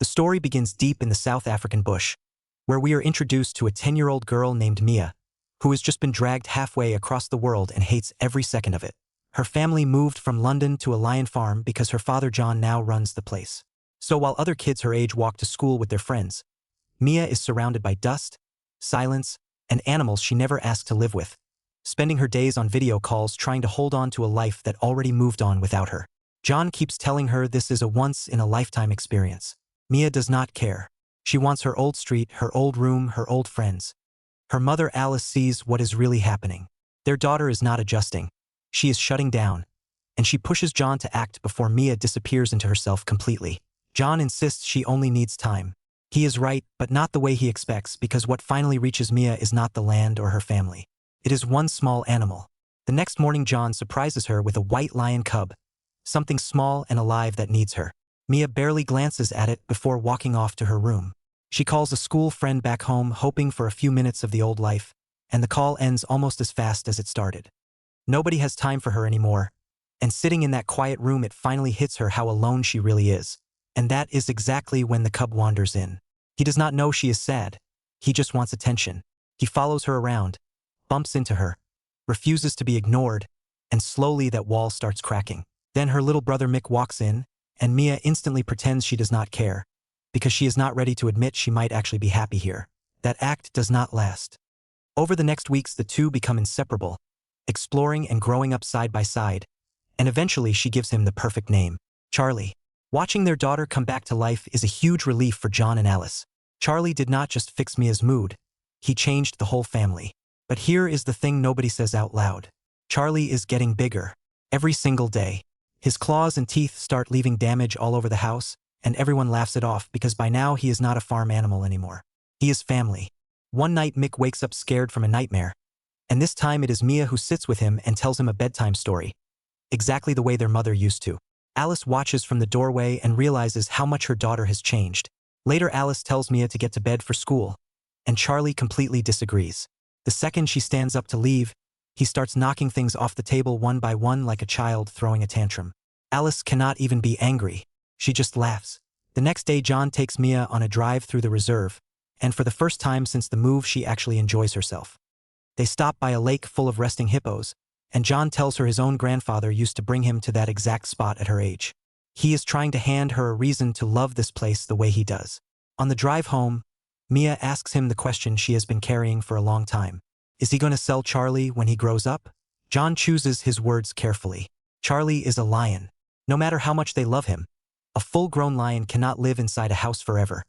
The story begins deep in the South African bush, where we are introduced to a 10-year-old girl named Mia, who has just been dragged halfway across the world and hates every second of it. Her family moved from London to a lion farm because her father John now runs the place. So while other kids her age walk to school with their friends, Mia is surrounded by dust, silence, and animals she never asked to live with, spending her days on video calls trying to hold on to a life that already moved on without her. John keeps telling her this is a once-in-a-lifetime experience. Mia does not care. She wants her old street, her old room, her old friends. Her mother Alice sees what is really happening. Their daughter is not adjusting. She is shutting down, and she pushes John to act before Mia disappears into herself completely. John insists she only needs time. He is right, but not the way he expects, because what finally reaches Mia is not the land or her family. It is one small animal. The next morning John surprises her with a white lion cub, something small and alive that needs her. Mia barely glances at it before walking off to her room. She calls a school friend back home, hoping for a few minutes of the old life, and the call ends almost as fast as it started. Nobody has time for her anymore, and sitting in that quiet room it finally hits her how alone she really is. And that is exactly when the cub wanders in. He does not know she is sad. He just wants attention. He follows her around, bumps into her, refuses to be ignored, and slowly that wall starts cracking. Then her little brother Mick walks in, and Mia instantly pretends she does not care, because she is not ready to admit she might actually be happy here. That act does not last. Over the next weeks the two become inseparable, exploring and growing up side by side, and eventually she gives him the perfect name, Charlie. Watching their daughter come back to life is a huge relief for John and Alice. Charlie did not just fix Mia's mood, he changed the whole family. But here is the thing nobody says out loud. Charlie is getting bigger. Every single day. His claws and teeth start leaving damage all over the house, and everyone laughs it off because by now he is not a farm animal anymore. He is family. One night Mick wakes up scared from a nightmare, and this time it is Mia who sits with him and tells him a bedtime story, exactly the way their mother used to. Alice watches from the doorway and realizes how much her daughter has changed. Later Alice tells Mia to get to bed for school, and Charlie completely disagrees. The second she stands up to leave, he starts knocking things off the table one by one like a child throwing a tantrum. Alice cannot even be angry. She just laughs. The next day John takes Mia on a drive through the reserve, and for the first time since the move she actually enjoys herself. They stop by a lake full of resting hippos, and John tells her his own grandfather used to bring him to that exact spot at her age. He is trying to hand her a reason to love this place the way he does. On the drive home, Mia asks him the question she has been carrying for a long time. Is he going to sell Charlie when he grows up? John chooses his words carefully. Charlie is a lion. No matter how much they love him, a full-grown lion cannot live inside a house forever,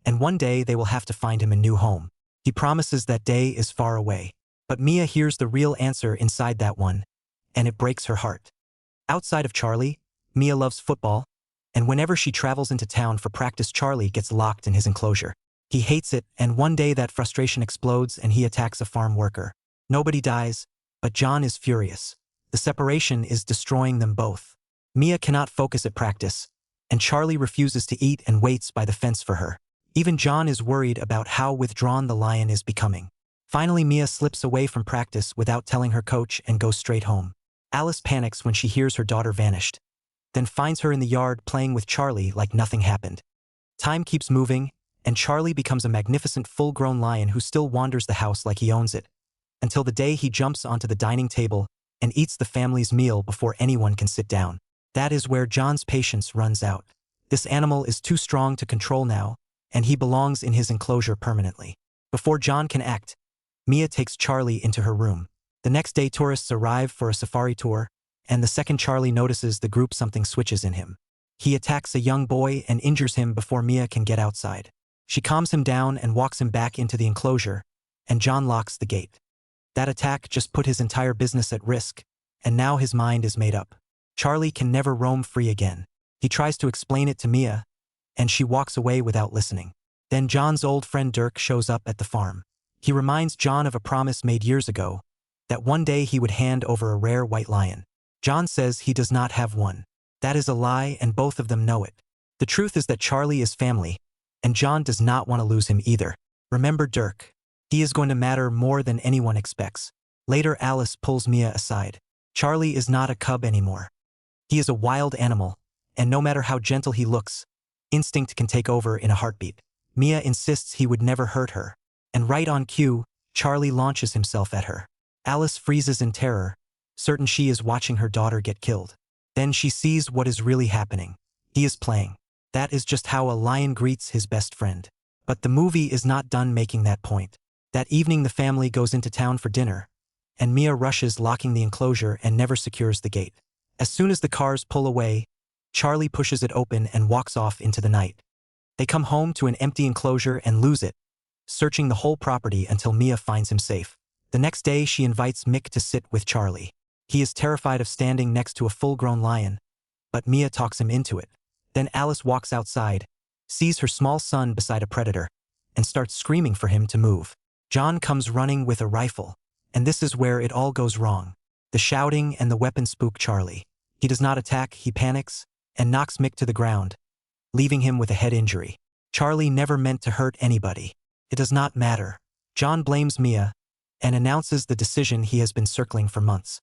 and one day they will have to find him a new home. He promises that day is far away. But Mia hears the real answer inside that one, and it breaks her heart. Outside of Charlie, Mia loves football, and whenever she travels into town for practice Charlie gets locked in his enclosure. He hates it, and one day that frustration explodes and he attacks a farm worker. Nobody dies, but John is furious. The separation is destroying them both. Mia cannot focus at practice, and Charlie refuses to eat and waits by the fence for her. Even John is worried about how withdrawn the lion is becoming. Finally, Mia slips away from practice without telling her coach and goes straight home. Alice panics when she hears her daughter vanished, then finds her in the yard playing with Charlie like nothing happened. Time keeps moving, and Charlie becomes a magnificent full-grown lion who still wanders the house like he owns it, until the day he jumps onto the dining table and eats the family's meal before anyone can sit down. That is where John's patience runs out. This animal is too strong to control now, and he belongs in his enclosure permanently. Before John can act, Mia takes Charlie into her room. The next day tourists arrive for a safari tour, and the second Charlie notices the group something switches in him. He attacks a young boy and injures him before Mia can get outside. She calms him down and walks him back into the enclosure, and John locks the gate. That attack just put his entire business at risk, and now his mind is made up. Charlie can never roam free again. He tries to explain it to Mia, and she walks away without listening. Then John's old friend Dirk shows up at the farm. He reminds John of a promise made years ago, that one day he would hand over a rare white lion. John says he does not have one. That is a lie, and both of them know it. The truth is that Charlie is family, and John does not want to lose him either. Remember Dirk. He is going to matter more than anyone expects. Later Alice pulls Mia aside. Charlie is not a cub anymore. He is a wild animal, and no matter how gentle he looks, Instinct can take over in a heartbeat. Mia insists he would never hurt her. And right on cue, Charlie launches himself at her. Alice freezes in terror, certain she is watching her daughter get killed. Then she sees what is really happening. He is playing. That is just how a lion greets his best friend. But the movie is not done making that point. That evening the family goes into town for dinner, and Mia rushes, locking the enclosure and never secures the gate. As soon as the cars pull away, Charlie pushes it open and walks off into the night. They come home to an empty enclosure and lose it, searching the whole property until Mia finds him safe. The next day she invites Mick to sit with Charlie. He is terrified of standing next to a full-grown lion, but Mia talks him into it. Then Alice walks outside, sees her small son beside a predator, and starts screaming for him to move. John comes running with a rifle, and this is where it all goes wrong. The shouting and the weapon spook Charlie. He does not attack, he panics, and knocks Mick to the ground, leaving him with a head injury. Charlie never meant to hurt anybody. It does not matter. John blames Mia and announces the decision he has been circling for months.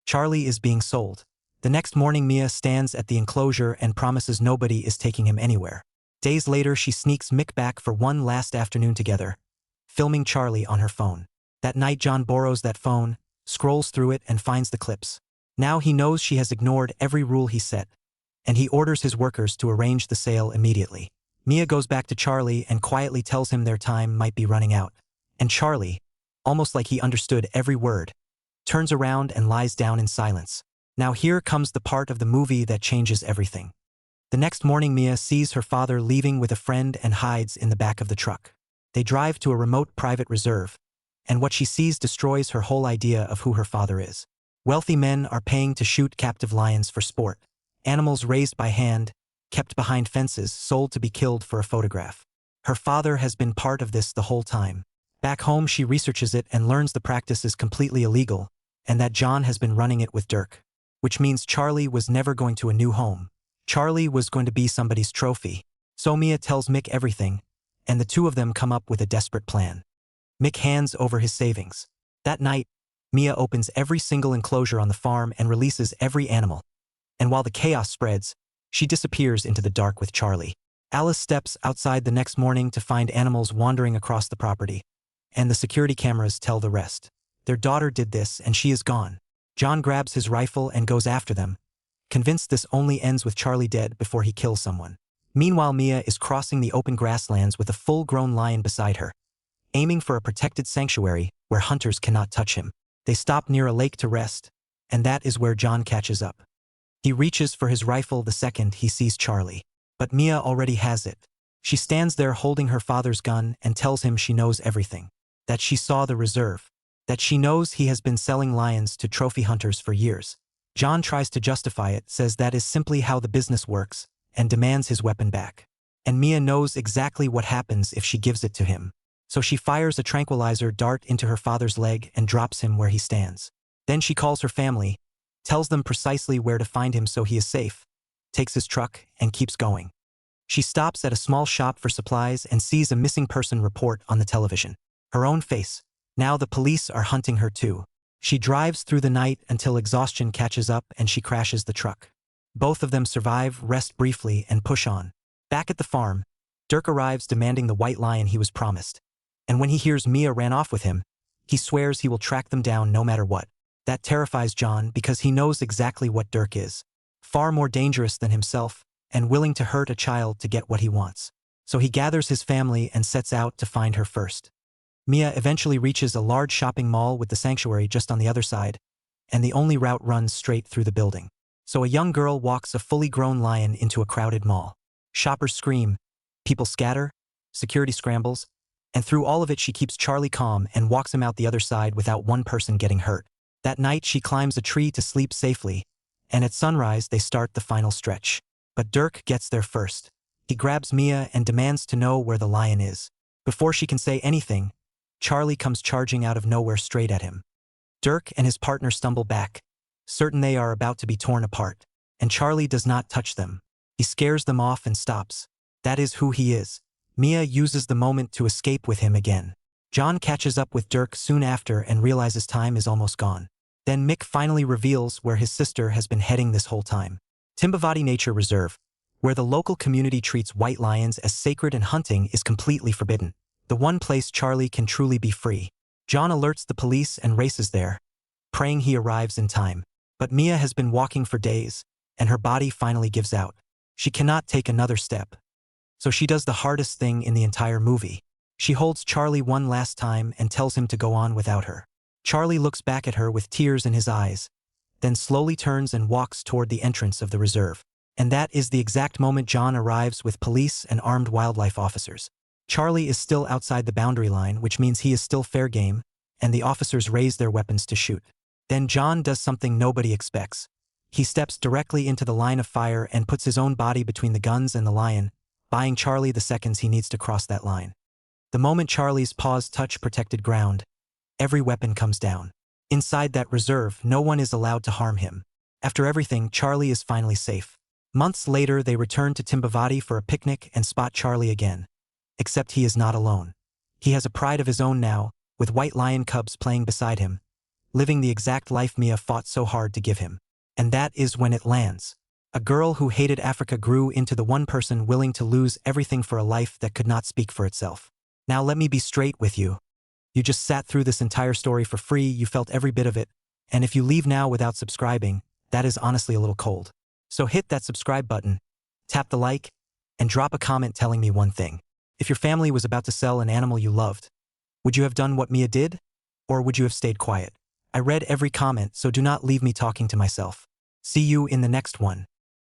Charlie is being sold. The next morning Mia stands at the enclosure and promises nobody is taking him anywhere. Days later she sneaks Mick back for one last afternoon together, filming Charlie on her phone. That night John borrows that phone, scrolls through it and finds the clips. Now he knows she has ignored every rule he set, and he orders his workers to arrange the sale immediately. Mia goes back to Charlie and quietly tells him their time might be running out. And Charlie, almost like he understood every word, turns around and lies down in silence. Now here comes the part of the movie that changes everything. The next morning Mia sees her father leaving with a friend and hides in the back of the truck. They drive to a remote private reserve, and what she sees destroys her whole idea of who her father is. Wealthy men are paying to shoot captive lions for sport. Animals raised by hand, kept behind fences, sold to be killed for a photograph. Her father has been part of this the whole time. Back home she researches it and learns the practice is completely illegal, and that John has been running it with Dirk. Which means Charlie was never going to a new home. Charlie was going to be somebody's trophy. So Mia tells Mick everything, and the two of them come up with a desperate plan. Mick hands over his savings. That night, Mia opens every single enclosure on the farm and releases every animal. And while the chaos spreads, she disappears into the dark with Charlie. Alice steps outside the next morning to find animals wandering across the property, and the security cameras tell the rest. Their daughter did this and she is gone. John grabs his rifle and goes after them, convinced this only ends with Charlie dead before he kills someone. Meanwhile Mia is crossing the open grasslands with a full-grown lion beside her, aiming for a protected sanctuary where hunters cannot touch him. They stop near a lake to rest, and that is where John catches up. He reaches for his rifle the second he sees Charlie, but Mia already has it. She stands there holding her father's gun and tells him she knows everything, that she saw the reserve, that she knows he has been selling lions to trophy hunters for years. John tries to justify it, says that is simply how the business works, and demands his weapon back. And Mia knows exactly what happens if she gives it to him. So she fires a tranquilizer dart into her father's leg and drops him where he stands. Then she calls her family, tells them precisely where to find him so he is safe, takes his truck, and keeps going. She stops at a small shop for supplies and sees a missing person report on the television. Her own face. Now the police are hunting her too. She drives through the night until exhaustion catches up and she crashes the truck. Both of them survive, rest briefly, and push on. Back at the farm, Dirk arrives demanding the white lion he was promised. And when he hears Mia ran off with him, he swears he will track them down no matter what. That terrifies John because he knows exactly what Dirk is. Far more dangerous than himself, and willing to hurt a child to get what he wants. So he gathers his family and sets out to find her first. Mia eventually reaches a large shopping mall with the sanctuary just on the other side, and the only route runs straight through the building. So a young girl walks a fully grown lion into a crowded mall. Shoppers scream, people scatter, security scrambles, and through all of it she keeps Charlie calm and walks him out the other side without one person getting hurt. That night she climbs a tree to sleep safely, and at sunrise they start the final stretch. But Dirk gets there first. He grabs Mia and demands to know where the lion is. Before she can say anything, Charlie comes charging out of nowhere straight at him. Dirk and his partner stumble back, certain they are about to be torn apart, and Charlie does not touch them. He scares them off and stops. That is who he is. Mia uses the moment to escape with him again. John catches up with Dirk soon after and realizes time is almost gone. Then Mick finally reveals where his sister has been heading this whole time. Timbavati Nature Reserve, where the local community treats white lions as sacred and hunting is completely forbidden. The one place Charlie can truly be free. John alerts the police and races there, praying he arrives in time. But Mia has been walking for days, and her body finally gives out. She cannot take another step. So she does the hardest thing in the entire movie. She holds Charlie one last time and tells him to go on without her. Charlie looks back at her with tears in his eyes, then slowly turns and walks toward the entrance of the reserve. And that is the exact moment John arrives with police and armed wildlife officers. Charlie is still outside the boundary line, which means he is still fair game, and the officers raise their weapons to shoot. Then John does something nobody expects. He steps directly into the line of fire and puts his own body between the guns and the lion, buying Charlie the seconds he needs to cross that line. The moment Charlie's paws touch protected ground, every weapon comes down. Inside that reserve, no one is allowed to harm him. After everything, Charlie is finally safe. Months later, they return to Timbavati for a picnic and spot Charlie again. Except he is not alone. He has a pride of his own now, with white lion cubs playing beside him, living the exact life Mia fought so hard to give him. And that is when it lands. A girl who hated Africa grew into the one person willing to lose everything for a life that could not speak for itself. Now let me be straight with you. You just sat through this entire story for free, you felt every bit of it, and if you leave now without subscribing, that is honestly a little cold. So hit that subscribe button, tap the like, and drop a comment telling me one thing. If your family was about to sell an animal you loved, would you have done what Mia did? Or would you have stayed quiet? I read every comment, so do not leave me talking to myself. See you in the next one.